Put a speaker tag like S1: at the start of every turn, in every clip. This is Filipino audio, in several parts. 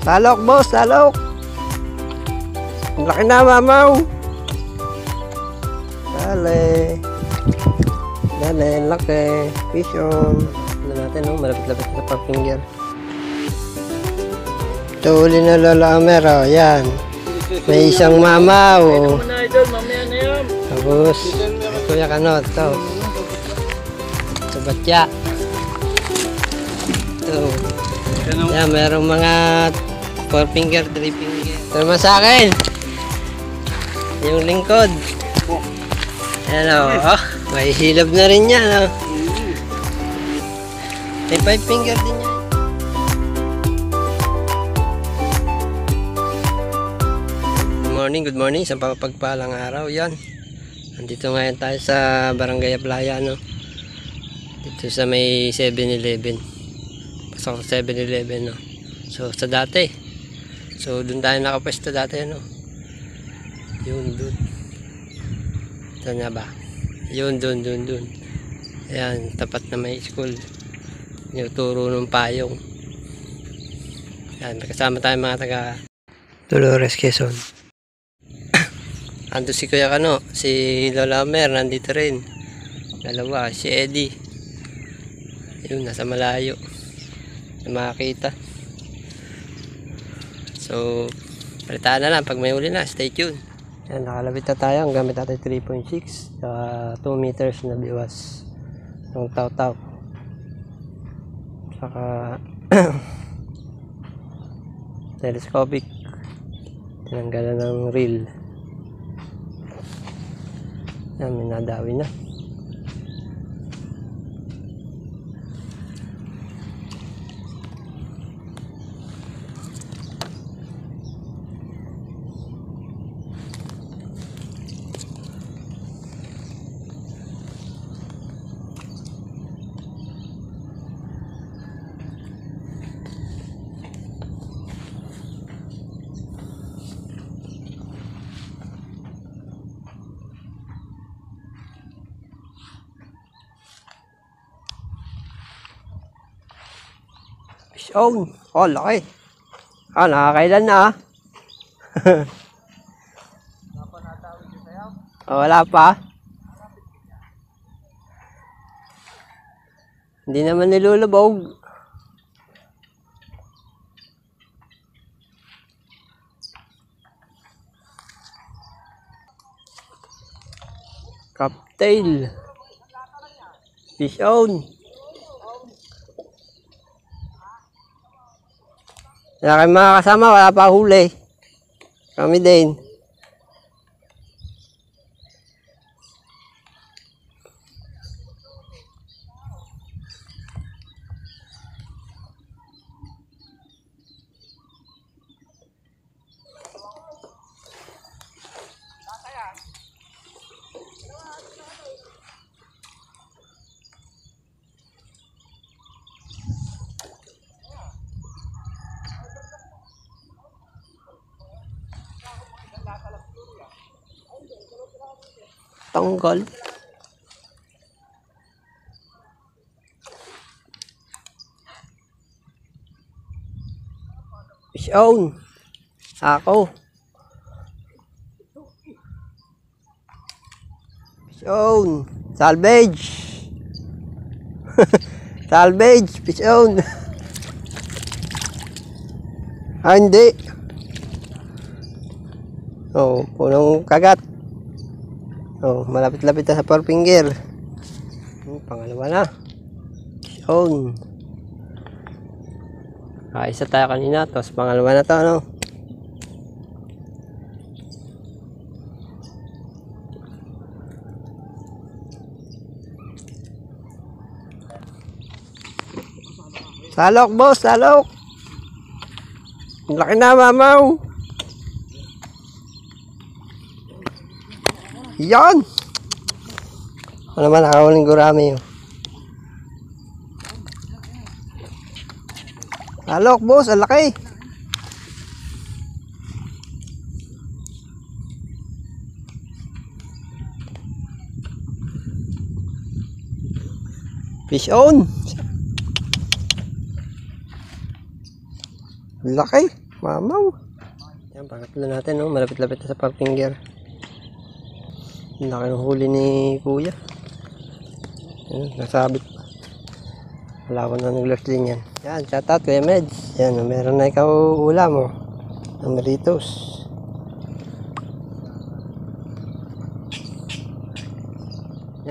S1: Salok, boss, salok. Ang laki na, mamaw. Dale. Dale, laki. Fish on. Ano natin, no? Malapit-lapit sa pang-finger. Ito uli na Lola Amer, oh. Yan. May isang mamaw.
S2: Ito mo na, idol. Mamaya na yan.
S1: Tapos, Kuya Kanot, ito. Ito batya. Ito. Yan, merong mga 4 finger, 3 finger. Ito naman sa akin. Yung lingkod. Ayan o. Oh, may hilab na rin yan. Oh. May 5 finger din yan. Good morning. Sa pagpalang araw. Yan. Nandito ngayon tayo sa Barangay Aplaya. No? Dito sa may 7-Eleven. Pasok sa 7-Eleven. No? So, sa dati. So, dun tayo nakapwesto dati. No? Yun, dun. Ito na ba? Yun, dun. Ayan, tapat na may school. Yung turo ng payong. Ayan, kasama tayo mga taga Dolores, Quezon. Ando si Kuya Kano, si Lola Mer, nandito rin. Dalawa, si Eddie. Yun, nasa malayo. Na makakita. So, palitaan na lang pag may uli na. Stay tuned. Yan, nakalabit na tayo. Ang gamit natin 3.6. 2 meters na biwas. Ng taw-taw. Saka telescopic. Tinanggalan ng reel. Yan, may nadawi na. Oh, laki. Ah, nakakailan na ah. Oh, wala pa. Hindi naman nilulubog. Captail. Fish on. Wala kayong mga kasama, wala pa huli. Kami din. Tanggal. Fish on. Ako. Fish on. Salvage. Salvage. Fish on. Ah, hindi. Oh, punong kagat. Oh, malapit-lapit na sa 4 finger. Pangalawa na. Yun. Isa tayo kanina. Tapos pangalawa na to, ano? Salok, boss, salok. Ang laki na, mamaw. Yan! Ano naman, nakahuling gurami yun. Salok, boss, ang laki. Fish on. Laki. Mamaw. Yan, pangatlo natin, no? Malapit-lapit na sa finger. Ang laki ng huli ni kuya. Yan, nasabit pa. Wala ko na nag-lurch din yan. Yan, shoutout Kuya Meds. Yan, meron na ikaw ulam, oh. Amaritos.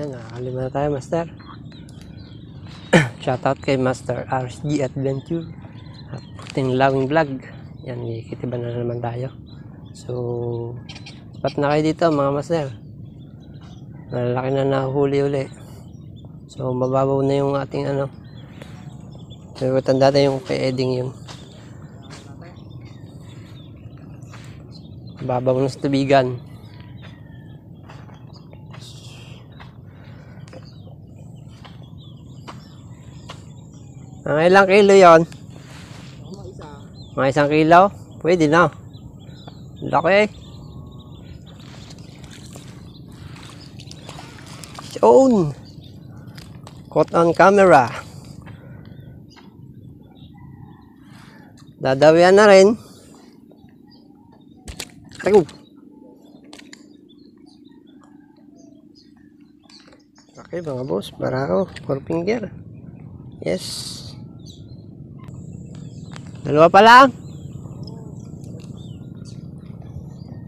S1: Yan, nakalima na tayo, Master. Shoutout kay Master RSG Adventure at Puting Lawing Vlog. Yan, kitiban na naman tayo. So, sapat na kayo dito, mga Master. Malalaki na nahuli uli. So, mababaw na yung ating ano. Nagutan dati yung kay Eding yun. Babaw na sa tubigan. Mga ilang kilo yon? Mga 1 kilo? Pwede na. Laki. Shown. Caught on camera. Dadawian na rin. Tago. Okay mga boss, barako, 4 finger. Yes. Dalawa pa lang.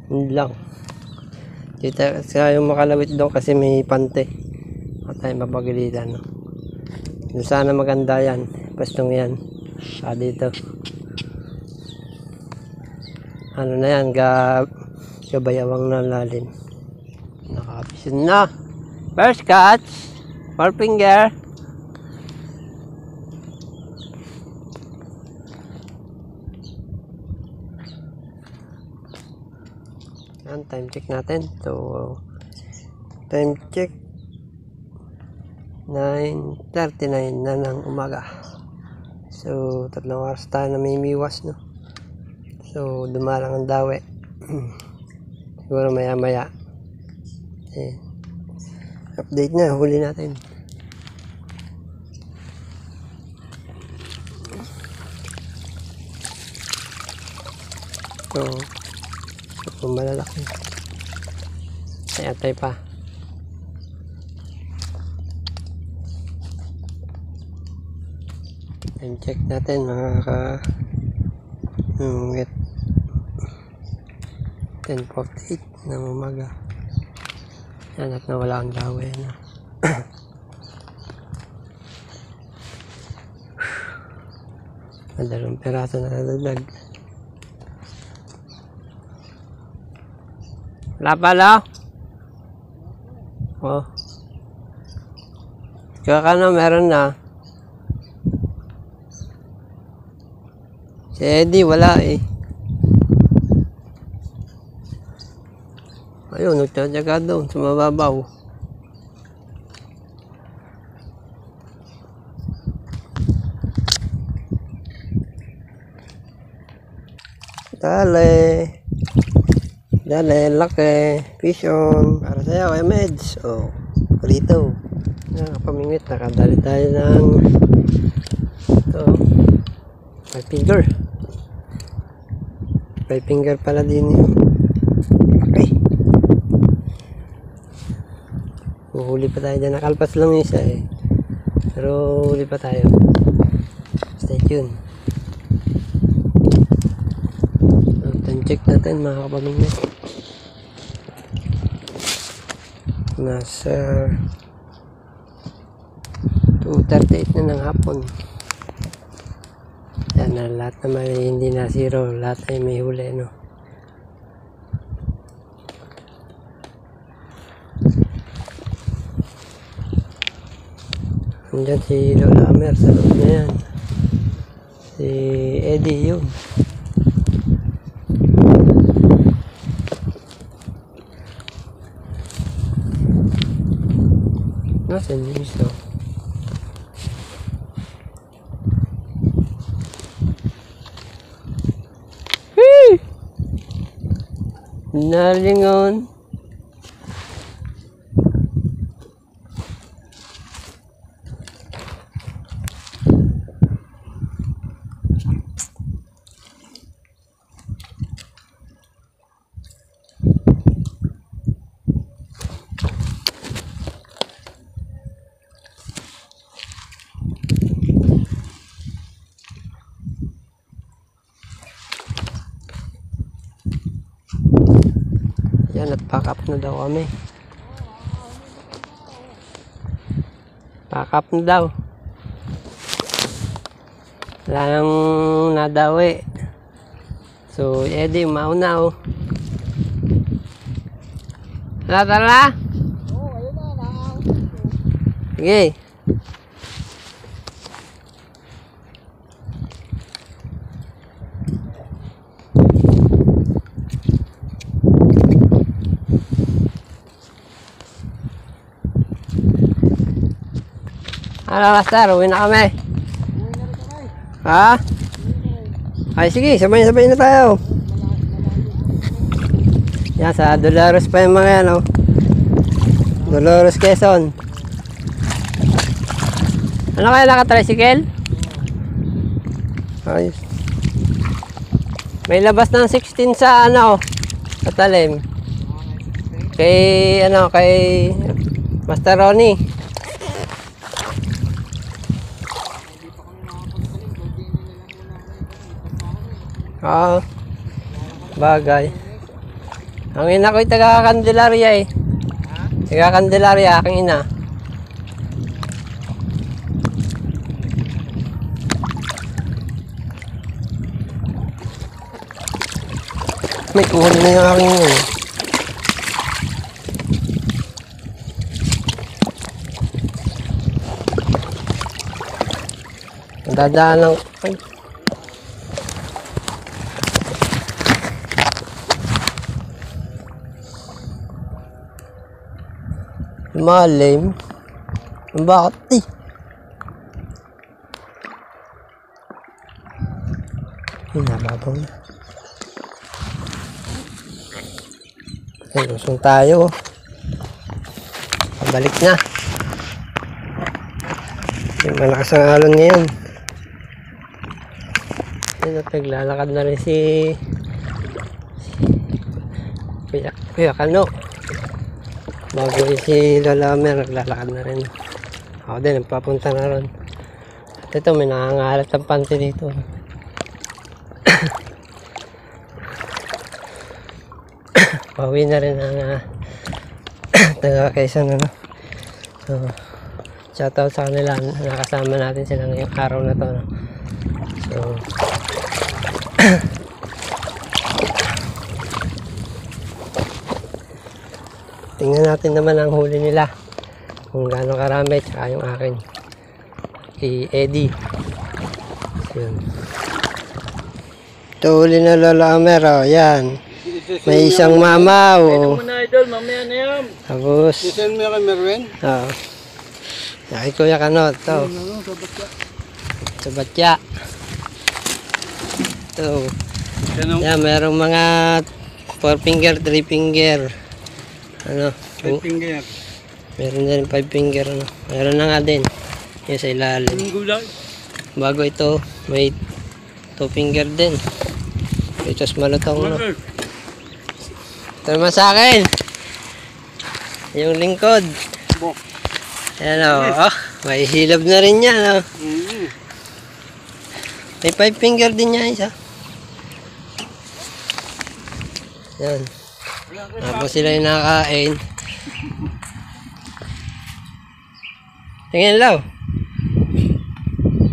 S1: Hindi lang. Dito kasi yung makalawit doon kasi may pante. At tayo mapagalitan. No? Doon sana maganda yan. Pastong yan. Dito. Ano na yan, gabayawang na lalim. Nakapisin na. First catch. 4 finger. Yan, time check natin. So, time check 9:39 na ng umaga. So, 3 oras tayo na may miwas, no? So, dumalang ang dawi. Siguro maya-maya. Ayan. Update na, huli natin. So, ito malalaki. Atay pa. Time check natin mga ka 10:48 ng umaga. Yan, at nawala ang dawi na. Madalong peraso na nadadag. Wala pala. Oh. Kaya na meron na. Si Eddie wala eh. Ayun, nagtataga doon sa mababaw. Dale. Dale, laki. Fish on. Para sa'yo, Meds. Oh, rito. Nakapamingwit. Nakadali tayo ng ito. 5 finger. 5 finger pala din yun. Okay. Huli pa tayo dyan. Nakalpas lang yung isa eh. Pero huli pa tayo. Stay tuned. Time check natin mga kapamingwit. Nasa 2:38 na ng hapon. Yan na, lahat naman ay hindi na zero. Lahat ay may huli, no? Andyan si Lola Amer sa loob na yan. Si Eddie yun. Nasaan yung iso? Nalingon. Yan, at pack up na daw kami. Pack up na daw. Wala nang nadawi. So, Eddie, mauna oh. Tara.
S2: Oo, ayun na, nakahawin.
S1: Sige. Ano, Master? Uwi na kami. Ha? Ay, sige. Sabay-sabay na tayo. Yan, sa Dolores pa yung mga yan, oh. Dolores, Quezon. Ano kaya naka-tricycle? Ayos. May labas ng 16 sa, ano, sa Talim. Kay Master Ronnie. Oo. Bagay. Ang ina ko'y taga-Candelaria eh. Taga-Candelaria, aking ina. May kuhon na yung aking ina. Dadaan lang. Ay. Malim. Bakit? Eh. Nababaw na. Ay, lusong tayo. Pabalik na. Yung malakas ang alon ngayon. Ayun, at naglalakad na rin si Kuya Kano. Bago si Lola Mer, naglalakad na rin. Ako din, nagpapunta na ron. At ito, may nangangalat ng panty dito. Pauwi na rin ang taga Quezon, ano. So, shoutout sa kanila. Nakasama natin sila ngayong araw na to. No? So, tingnan natin naman ang huli nila. Kung gaano karami, tsaka yung akin. Kay Eddie. So, yun. Ito huli na Lola Amer, oh. Yan. May isang mamaw.
S2: Ito muna, idol. Mamaya na yan.
S1: Tapos,
S3: Sisend mo kay Merwin?
S1: oo. Kay Kuya Kano, ito. Sa batya. Ito. Yan, merong mga 4 finger, 3 finger. Ano?
S3: 5 finger.
S1: Meron na rin 5 finger. Ano? Meron na nga din. Yan sa ilalim.
S2: Ang gulay.
S1: Bago ito, may 2 finger din. Ito sa malutong. No? Ito naman sa akin. Yung lingkod. Ayan o. Oh, may hilab na rin yan. Oh. May 5 finger din yan isa. Yan. Tapos sila yung nakakain. Tingin law.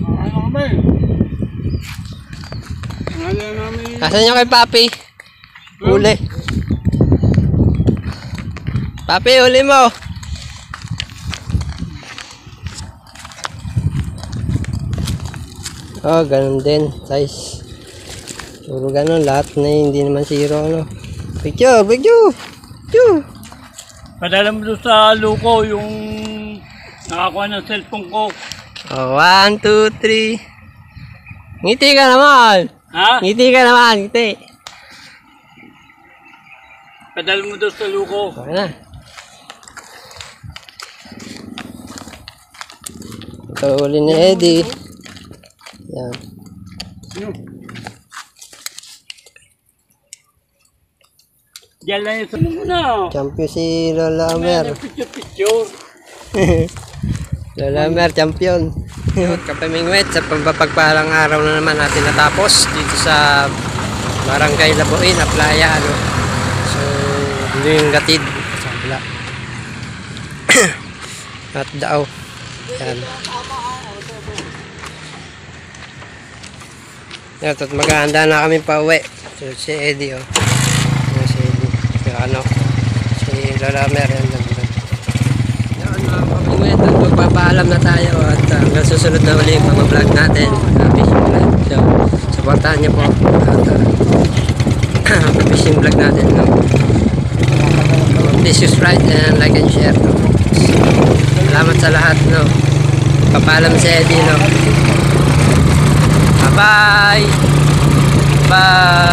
S3: Ano kami? Ngayon namin.
S1: Asan yung kay Papi? Huli. Papi, huli mo. Oh, ganun din. Size. Puro ganun. Lahat na hindi naman zero. Ano. Picture.
S2: Padala mo doon sa luko yung nakakuha ng cellphone ko.
S1: Oh, 1, 2, 3. Ngiti ka naman.
S2: Ha?
S1: Ngiti ka naman. Ngiti.
S2: Padala mo doon sa luko.
S1: Okay na. Ito uli ni Eddie. Yan.
S2: Diyan lang yung sa muna.
S1: Champion si Lola Amer.
S2: Picture.
S1: Lola Amer, champion. Kapamingwet, sa pagpapagpalang araw na naman natin natapos dito sa Barangay Labuin, Aplaya. Ano. So, Ito yung gatid sa kabila. At daaw. Yan. Yan, at maghahanda na kami pa uwi. So, si Eddie, oh. Yan, si Eddie. Yung ano, si Lola Mer. Yan, yan. Yan, mga kapatid, magpapaalam na tayo at hanggang susunod na uli yung mga vlog natin. Fishing vlog. So, supportahan niyo po. At fishing vlog natin, no? Please subscribe and like and share, no? Salamat sa lahat, no? Papaalam si Eddie, no? Bye-bye! Bye!